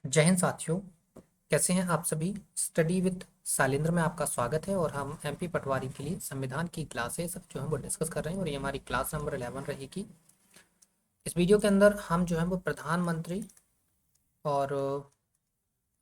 जय हिंद साथियों। कैसे हैं आप सभी। स्टडी विद सालिंद्र में आपका स्वागत है और हम एमपी पटवारी के लिए संविधान की क्लासेस जो है वो डिस्कस कर रहे हैं और ये हमारी क्लास नंबर 11 रहेगी। इस वीडियो के अंदर हम जो है वो प्रधानमंत्री और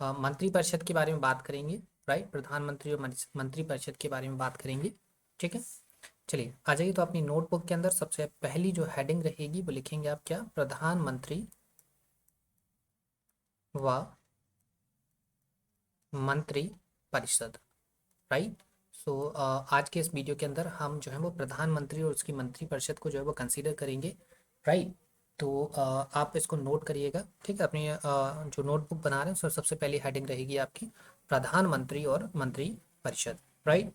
मंत्री परिषद के बारे में बात करेंगे। राइट, प्रधानमंत्री और मंत्री परिषद के बारे में बात करेंगे। ठीक है, चलिए आ जाइए। तो अपनी नोटबुक के अंदर सबसे पहली जो हेडिंग रहेगी वो लिखेंगे आप क्या, प्रधानमंत्री व मंत्री परिषद। राइट। सो आज के इस वीडियो के अंदर हम जो है वो प्रधानमंत्री और उसकी मंत्री परिषद को जो है वो कंसीडर करेंगे। राइट। तो आप इसको नोट करिएगा। ठीक है, अपनी जो नोटबुक बना रहे हैं सो सबसे पहली हेडिंग रहेगी आपकी प्रधानमंत्री और मंत्री परिषद। राइट।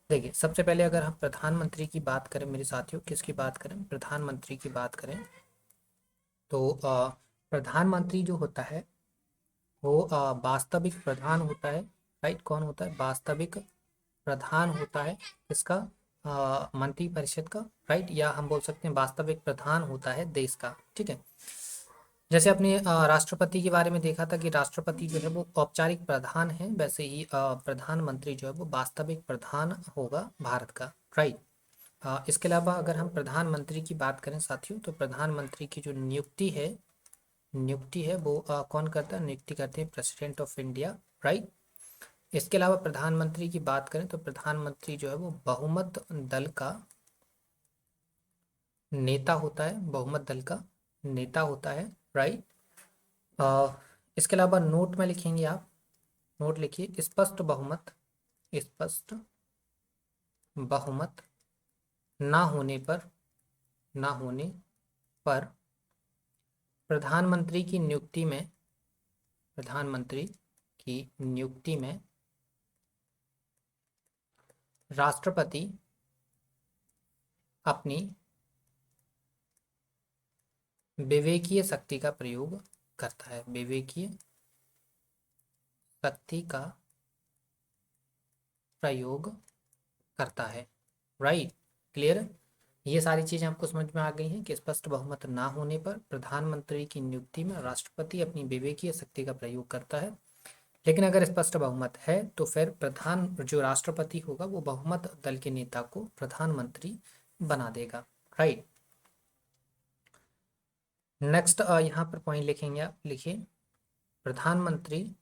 देखिए, सबसे पहले अगर हम प्रधानमंत्री की बात करें मेरे साथियों, किसकी बात करें, प्रधानमंत्री की बात करें तो प्रधानमंत्री जो होता है वो वास्तविक प्रधान होता है। राइट, कौन होता है, वास्तविक प्रधान होता है इसका, मंत्री परिषद का। राइट, या हम बोल सकते हैं वास्तविक प्रधान होता है देश का। ठीक है, जैसे अपने राष्ट्रपति के बारे में देखा था कि राष्ट्रपति जो है वो औपचारिक प्रधान है, वैसे ही प्रधानमंत्री जो है वो वास्तविक प्रधान होगा भारत का। राइट। इसके अलावा अगर हम प्रधानमंत्री की बात करें साथियों, तो प्रधानमंत्री की जो नियुक्ति है वो कौन करता है, नियुक्ति करते हैं प्रेसिडेंट ऑफ इंडिया। राइट। इसके अलावा प्रधानमंत्री की बात करें तो प्रधानमंत्री जो है वो बहुमत दल का नेता होता है, बहुमत दल का नेता होता है। राइट। इसके अलावा नोट में लिखेंगे आप, नोट लिखिए, स्पष्ट बहुमत ना होने पर ना होने पर प्रधानमंत्री की नियुक्ति में राष्ट्रपति अपनी विवेकीय शक्ति का प्रयोग करता है, विवेकीय शक्ति का प्रयोग करता है। Right, clear. ये सारी चीजें आपको समझ में आ गई हैं कि स्पष्ट बहुमत ना होने पर प्रधानमंत्री की नियुक्ति में राष्ट्रपति अपनी विवेकीय शक्ति का प्रयोग करता है। लेकिन अगर स्पष्ट बहुमत है तो फिर प्रधान जो राष्ट्रपति होगा वो बहुमत दल के नेता को प्रधानमंत्री बना देगा। राइट। नेक्स्ट यहाँ पर पॉइंट लिखेंगे आप, लिखिए, प्रधानमंत्री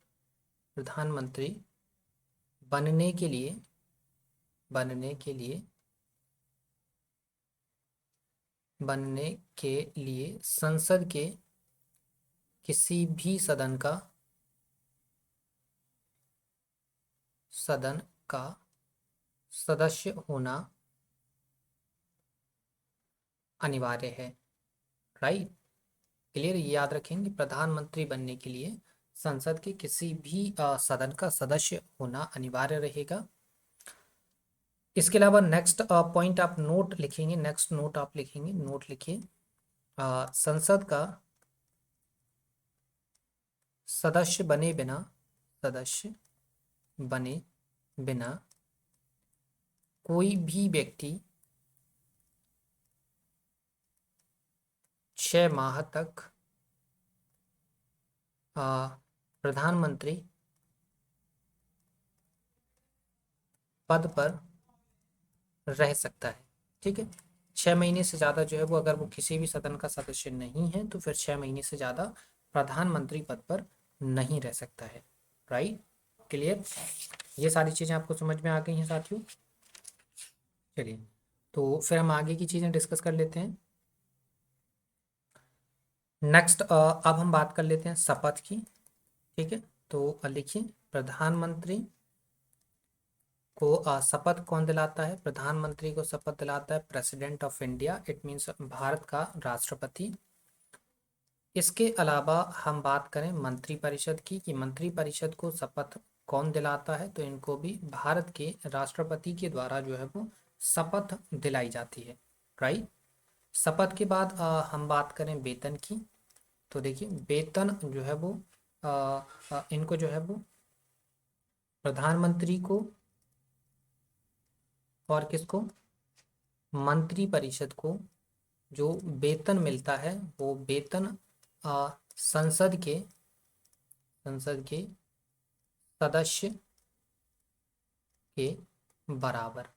बनने के लिए संसद के किसी भी सदन का सदस्य होना अनिवार्य है। Right, clear. याद रखेंगे, प्रधानमंत्री बनने के लिए संसद के किसी भी सदन का सदस्य होना अनिवार्य रहेगा। इसके अलावा नेक्स्ट पॉइंट आप नोट लिखेंगे, नेक्स्ट नोट आप लिखेंगे, नोट लिखिए, संसद का सदस्य बने बिना कोई भी व्यक्ति 6 माह तक प्रधानमंत्री पद पर रह सकता है। ठीक है, 6 महीने से ज़्यादा जो है वो, अगर वो किसी भी सदन का सदस्य नहीं है तो फिर 6 महीने से ज़्यादा प्रधानमंत्री पद पर नहीं रह सकता है। Right, clear. ये सारी चीज़ें आपको समझ में आ गई हैं साथियों। चलिए, तो फिर हम आगे की चीज़ें डिस्कस कर लेते हैं। नेक्स्ट अब हम बात कर लेते हैं शपथ की। ठीक है, तो लिखिए, प्रधानमंत्री को शपथ कौन दिलाता है, प्रधानमंत्री को शपथ दिलाता है president of India, it means Bharat का राष्ट्रपति। इसके अलावा हम बात करें मंत्री परिषद की, कि मंत्री परिषद को शपथ कौन दिलाता है, तो इनको भी भारत के राष्ट्रपति के द्वारा जो है वो शपथ दिलाई जाती है। राइट। शपथ के बाद हम बात करें वेतन की, तो देखिए वेतन जो है वो इनको जो है वो प्रधानमंत्री को और किसको, मंत्री परिषद को जो वेतन मिलता है वो वेतन संसद के संसद के सदस्य के बराबर,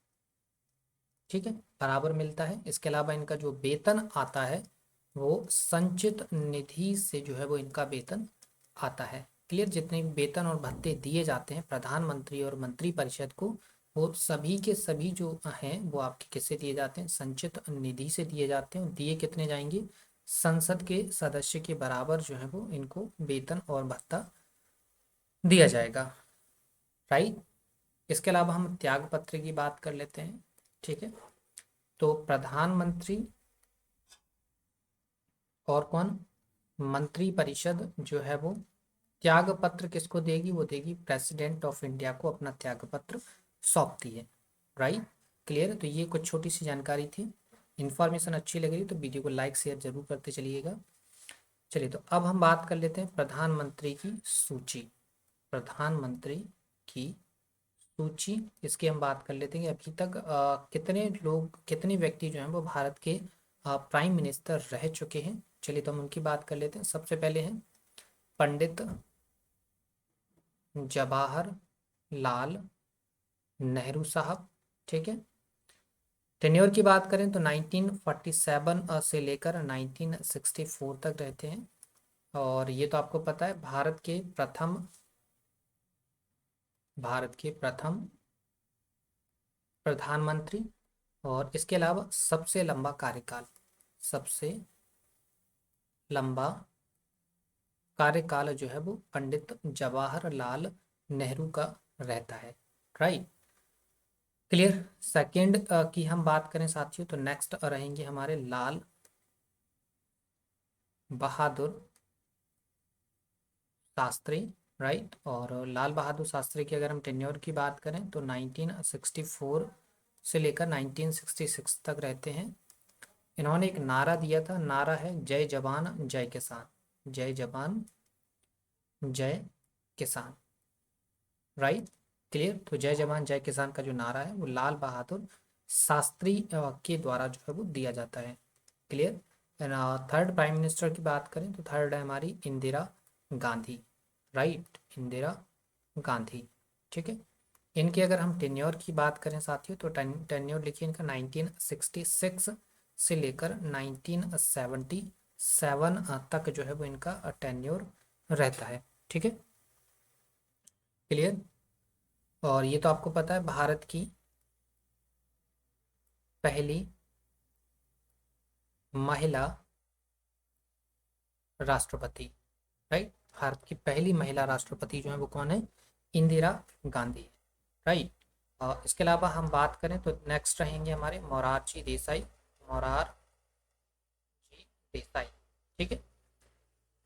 ठीक है, बराबर मिलता है। इसके अलावा इनका जो वेतन आता है वो संचित निधि से जो है वो इनका वेतन आता है। क्लियर। जितने वेतन और भत्ते दिए जाते हैं प्रधानमंत्री और मंत्रिपरिषद को, वो सभी के सभी जो हैं वो आपके किससे दिए जाते हैं, संचित निधि से दिए जाते हैं। दिए कितने जाएंगे, संसद के सदस्य के बराबर जो है वो इनको वेतन और भत्ता दिया जाएगा। राइट। इसके अलावा हम त्याग पत्र की बात कर लेते हैं। ठीक है, तो प्रधानमंत्री और कौन, मंत्री परिषद जो है वो त्याग पत्र किसको देगी, वो देगी प्रेसिडेंट ऑफ इंडिया को अपना त्याग पत्र सौंपती है। राइट। क्लियर। तो ये कुछ छोटी सी जानकारी थी। इन्फॉर्मेशन अच्छी लग रही तो वीडियो को लाइक शेयर जरूर करते चलिएगा। चलिए, तो अब हम बात कर लेते हैं प्रधानमंत्री की सूची। प्रधानमंत्री की सूची, इसकी हम बात कर लेते हैं कि अभी तक कितने लोग, कितने व्यक्ति जो हैं वो भारत के प्राइम मिनिस्टर रह चुके हैं। चलिए, तो हम उनकी बात कर लेते हैं। सबसे पहले हैं पंडित जवाहरलाल नेहरू साहब। ठीक है। टेन्योर की बात करें तो 1947 से लेकर 1964 तक रहते हैं। और ये तो आपको पता है, भारत के प्रथम प्रधानमंत्री। और इसके अलावा सबसे लंबा कार्यकाल, सबसे लंबा कार्यकाल जो है वो पंडित जवाहरलाल नेहरू का रहता है। राइट। क्लियर। सेकंड की हम बात करें साथियों, तो नेक्स्ट रहेंगे हमारे लाल बहादुर शास्त्री। राइट। और लाल बहादुर शास्त्री की अगर हम टेन्योर की बात करें तो 1964 से लेकर 1966 तक रहते हैं। इन्होंने एक नारा दिया था, नारा है जय जवान जय किसान। जय जवान जय किसान। राइट। क्लियर। तो जय जवान जय किसान का जो नारा है वो लाल बहादुर शास्त्री के द्वारा जो है वो दिया जाता है। क्लियर। थर्ड प्राइम मिनिस्टर की बात करें तो थर्ड है हमारी इंदिरा गांधी। राइट। इंदिरा गांधी। ठीक है। इनकी अगर हम टेन्योर की बात करें साथियों, तो टेन्योर लिखिए इनका 1966 से लेकर 1977 तक जो है वो इनका टेन्योर रहता है। ठीक है। क्लियर। और ये तो आपको पता है, भारत की पहली महिला राष्ट्रपति। राइट। भारत की पहली महिला राष्ट्रपति जो है वो कौन है, इंदिरा गांधी। राइट। इसके अलावा हम बात करें तो नेक्स्ट रहेंगे हमारे मोरारजी देसाई। मोरारजी देसाई। ठीक है।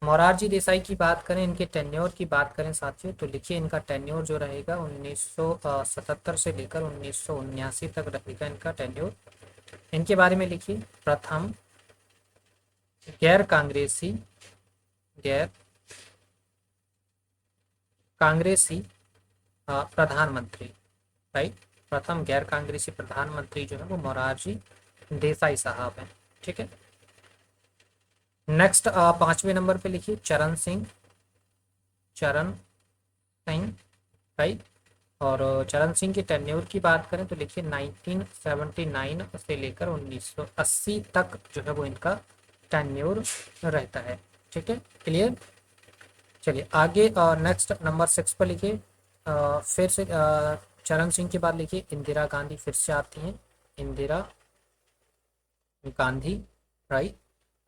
मोरारजी देसाई की बात करें, इनके टेन्योर की बात करें साथियों, तो लिखिए इनका टेन्योर जो रहेगा 1977 से लेकर 1979 तक रहेगा इनका टेन्योर। इनके बारे में लिखिए, प्रथम गैर कांग्रेसी प्रधानमंत्री। राइट। प्रथम गैर कांग्रेसी प्रधानमंत्री जो है वो मोरारजी देसाई साहब हैं। ठीक है। नेक्स्ट पांचवें नंबर पे लिखिए चरण सिंह। चरण सिंह। राइट। और चरण सिंह के टेन्योर की बात करें तो लिखिए 1979 से लेकर 1980 तक जो है वो इनका टेन्योर रहता है। ठीक है। क्लियर। चलिए आगे, नेक्स्ट नंबर 6 पर लिखिए, फिर से चरण सिंह के बाद लिखिए इंदिरा गांधी फिर से आती हैं। इंदिरा गांधी। राइट।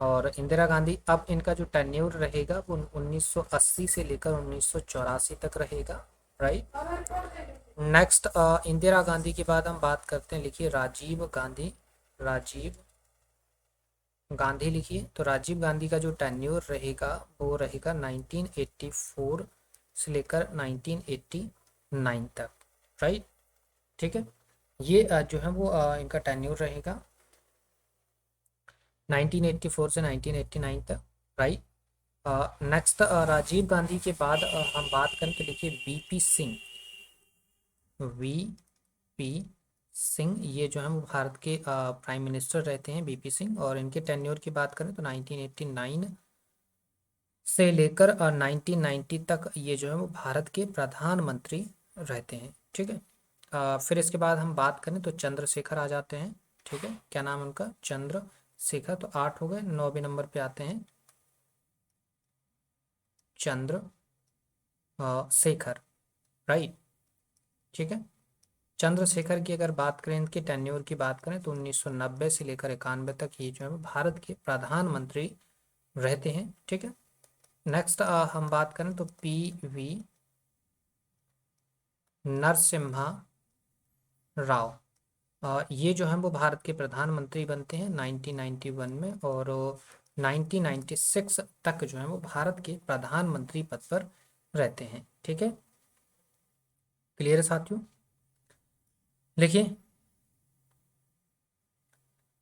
और इंदिरा गांधी, अब इनका जो टेन्योर रहेगा वो 1980 से लेकर 1984 तक रहेगा। राइट। नेक्स्ट इंदिरा गांधी के बाद हम बात करते हैं, लिखिए राजीव गांधी। राजीव गांधी लिखिए, तो राजीव गांधी का जो टेन्योर रहेगा वो रहेगा 1984 से लेकर 1989 तक। राइट। ठीक है। ये जो है वो इनका टेन्योर रहेगा 1984 से 1989 तक। राइट। नेक्स्ट राजीव गांधी के बाद हम बात करें तो लिखिए वीपी सिंह। वीपी सिंह, ये जो है वो भारत के प्राइम मिनिस्टर रहते हैं वीपी सिंह। और इनके टेन्योर की बात करें तो 1989 से लेकर 1990 तक ये जो है वो भारत के प्रधानमंत्री रहते हैं। ठीक है। फिर इसके बाद हम बात करें तो चंद्रशेखर आ जाते हैं। ठीक है, क्या नाम है उनका? चंद्रशेखर। तो 8 हो गए। 9वें नंबर पे आते हैं चंद्र शेखर। राइट। ठीक है। चंद्रशेखर की अगर बात करें, इनके टेन्योर की बात करें तो 1990 से लेकर 91 तक ये जो है वो भारत के प्रधानमंत्री रहते हैं। ठीक है। नेक्स्ट हम बात करें तो पी.वी. नरसिम्हा राव। ये जो है वो भारत के प्रधानमंत्री बनते हैं 1991 में, और 1996 तक जो है वो भारत के प्रधानमंत्री पद पर रहते हैं। ठीक है, क्लियर है साथियों? लिखिए,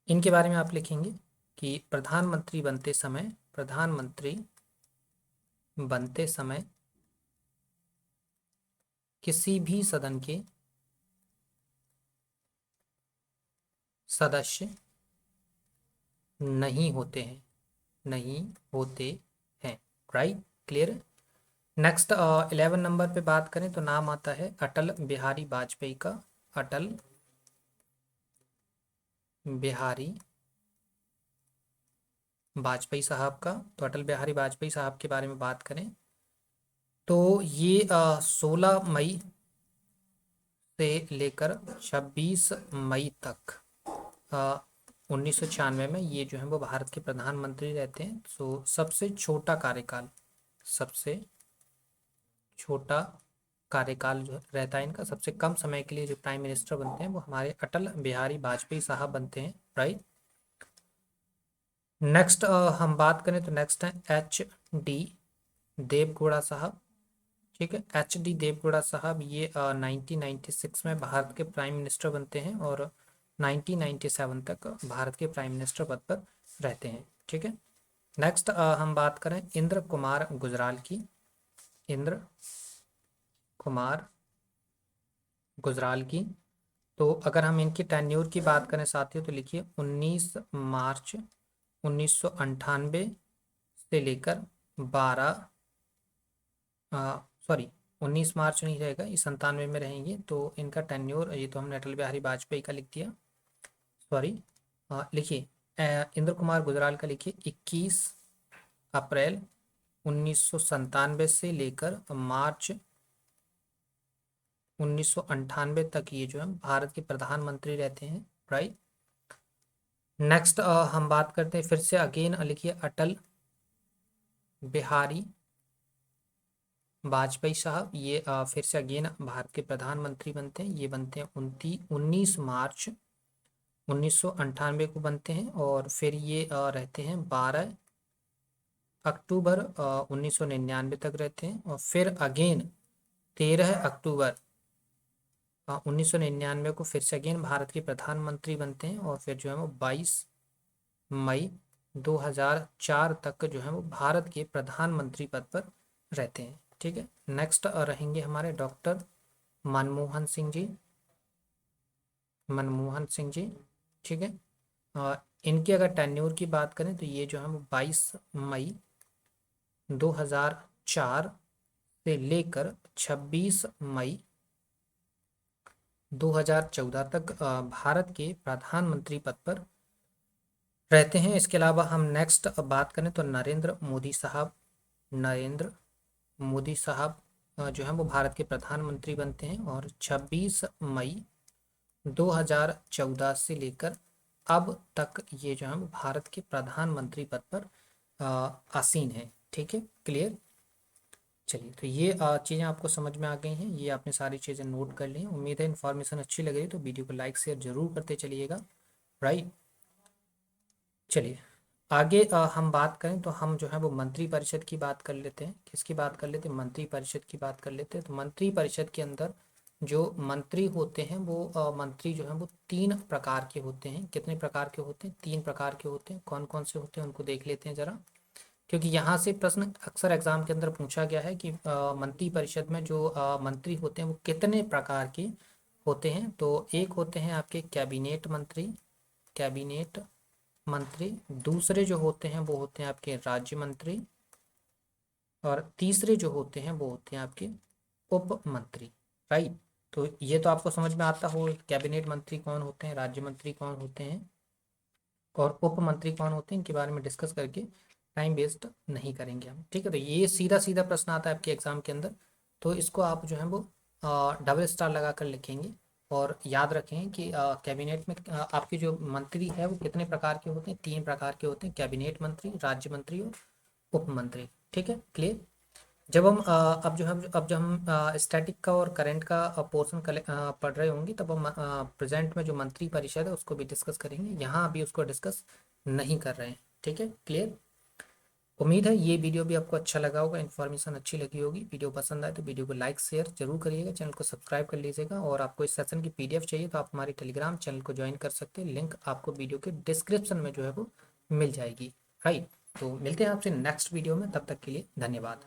इनके बारे में आप लिखेंगे कि प्रधानमंत्री बनते समय किसी भी सदन के सदस्य नहीं होते हैं, नहीं होते हैं। Right, clear. नेक्स्ट 11 नंबर पे बात करें तो नाम आता है अटल बिहारी वाजपेयी का। अटल बिहारी वाजपेयी साहब का। तो अटल बिहारी वाजपेयी साहब के बारे में बात करें तो ये 16 मई से लेकर 26 मई तक 1996 में ये जो है वो भारत के प्रधानमंत्री रहते हैं। सो सबसे छोटा कार्यकाल, सबसे छोटा कार्यकाल जो रहता है इनका, सबसे कम समय के लिए जो प्राइम मिनिस्टर बनते हैं वो हमारे अटल बिहारी वाजपेयी साहब बनते हैं। राइट। नेक्स्ट हम बात करें तो नेक्स्ट है H.D. देवगौड़ा साहब। ठीक है, H.D. देवगौड़ा साहब ये 1996 में भारत के प्राइम मिनिस्टर बनते हैं और 1997 तक भारत के प्राइम मिनिस्टर पद पर रहते हैं। ठीक है। नेक्स्ट हम बात करें इंद्र कुमार गुजराल की। इंद्र कुमार गुजराल की। तो अगर हम इनकी टेन्योर की बात करें साथियों तो लिखिए 19 मार्च 1998 से लेकर 12 सॉरी 19 मार्च नहीं रहेगा, ये 97 में रहेंगे। तो इनका टेन्योर, ये तो हमने अटल बिहारी वाजपेयी का लिख दिया, सॉरी। लिखिए इंद्र कुमार गुजराल का लिखिए 21 अप्रैल 1997 से लेकर मार्च 1998 तक ये जो है भारत के प्रधानमंत्री रहते हैं। राइट। नेक्स्ट हम बात करते हैं फिर से अगेन, लिखिए अटल बिहारी वाजपेयी साहब। ये फिर से अगेन भारत के प्रधानमंत्री बनते हैं। ये बनते हैं 19 मार्च 1998 को बनते हैं, और फिर ये रहते हैं 12 अक्टूबर 1999 तक रहते हैं, और फिर अगेन 13 अक्टूबर 1999 को फिर से अगेन भारत के प्रधानमंत्री बनते हैं, और फिर जो है वो 22 मई 2004 तक जो है वो भारत के प्रधानमंत्री पद पर रहते हैं। ठीक है। नेक्स्ट रहेंगे हमारे डॉक्टर मनमोहन सिंह जी। मनमोहन सिंह जी। ठीक है। इनकी अगर टेन्योर की बात करें तो ये जो है वो 22 मई 2004 से लेकर 26 मई 2014 तक भारत के प्रधानमंत्री पद पर रहते हैं। इसके अलावा हम नेक्स्ट बात करें तो नरेंद्र मोदी साहब। नरेंद्र मोदी साहब जो है वो भारत के प्रधानमंत्री बनते हैं, और 26 मई 2014 से लेकर अब तक ये जो है वो भारत के प्रधानमंत्री पद पर आसीन है। ठीक है, क्लियर। चलिए, तो ये चीज़ें आपको समझ में आ गई हैं, ये आपने सारी चीज़ें नोट कर ली हैं। उम्मीद है इन्फॉर्मेशन अच्छी लग रही तो वीडियो को लाइक शेयर जरूर करते चलिएगा। राइट। चलिए आगे हम बात करें तो हम जो है वो मंत्री परिषद की बात कर लेते हैं। किसकी बात कर लेते हैं? मंत्री परिषद की बात कर लेते हैं। तो मंत्री परिषद के अंदर जो मंत्री होते हैं वो मंत्री जो है वो 3 प्रकार के होते हैं। कितने प्रकार के होते हैं? 3 प्रकार के होते हैं। कौन कौन से होते हैं उनको देख लेते हैं ज़रा, क्योंकि यहाँ से प्रश्न अक्सर एग्जाम के अंदर पूछा गया है कि मंत्री परिषद में जो मंत्री होते हैं वो कितने प्रकार के होते हैं। तो एक होते हैं आपके कैबिनेट मंत्री, कैबिनेट मंत्री। दूसरे जो होते हैं वो होते हैं आपके राज्य मंत्री, और तीसरे जो होते हैं वो होते हैं आपके उप मंत्री, राइट। तो ये तो आपको समझ में आता हो, कैबिनेट मंत्री कौन होते हैं, राज्य मंत्री कौन होते हैं और उप मंत्री कौन होते हैं, इनके बारे में डिस्कस करके टाइम वेस्ट नहीं करेंगे हम, ठीक है। तो ये सीधा सीधा प्रश्न आता है आपके एग्जाम के अंदर, तो इसको आप जो है वो डबल स्टार लगा कर लिखेंगे। और याद रखें कि कैबिनेट में आपके जो मंत्री है वो कितने प्रकार के होते हैं, 3 प्रकार के होते हैं, कैबिनेट मंत्री, राज्य मंत्री और उप मंत्री, ठीक है, क्लियर। जब हम अब जब हम स्टैटिक का और करंट का पोर्शन पढ़ रहे होंगे, तब हम प्रेजेंट में जो मंत्री परिषद है उसको भी डिस्कस करेंगे, यहाँ अभी उसको डिस्कस नहीं कर रहे हैं, ठीक है, क्लियर। उम्मीद है ये वीडियो भी आपको अच्छा लगा होगा, इन्फॉर्मेशन अच्छी लगी होगी। वीडियो पसंद आए तो वीडियो को लाइक शेयर जरूर करिएगा, चैनल को सब्सक्राइब कर लीजिएगा। और आपको इस सेशन की पीडीएफ चाहिए तो आप हमारे टेलीग्राम चैनल को ज्वाइन कर सकते हैं, लिंक आपको वीडियो के डिस्क्रिप्शन में जो है वो मिल जाएगी, राइट। तो मिलते हैं आपसे नेक्स्ट वीडियो में, तब तक के लिए धन्यवाद।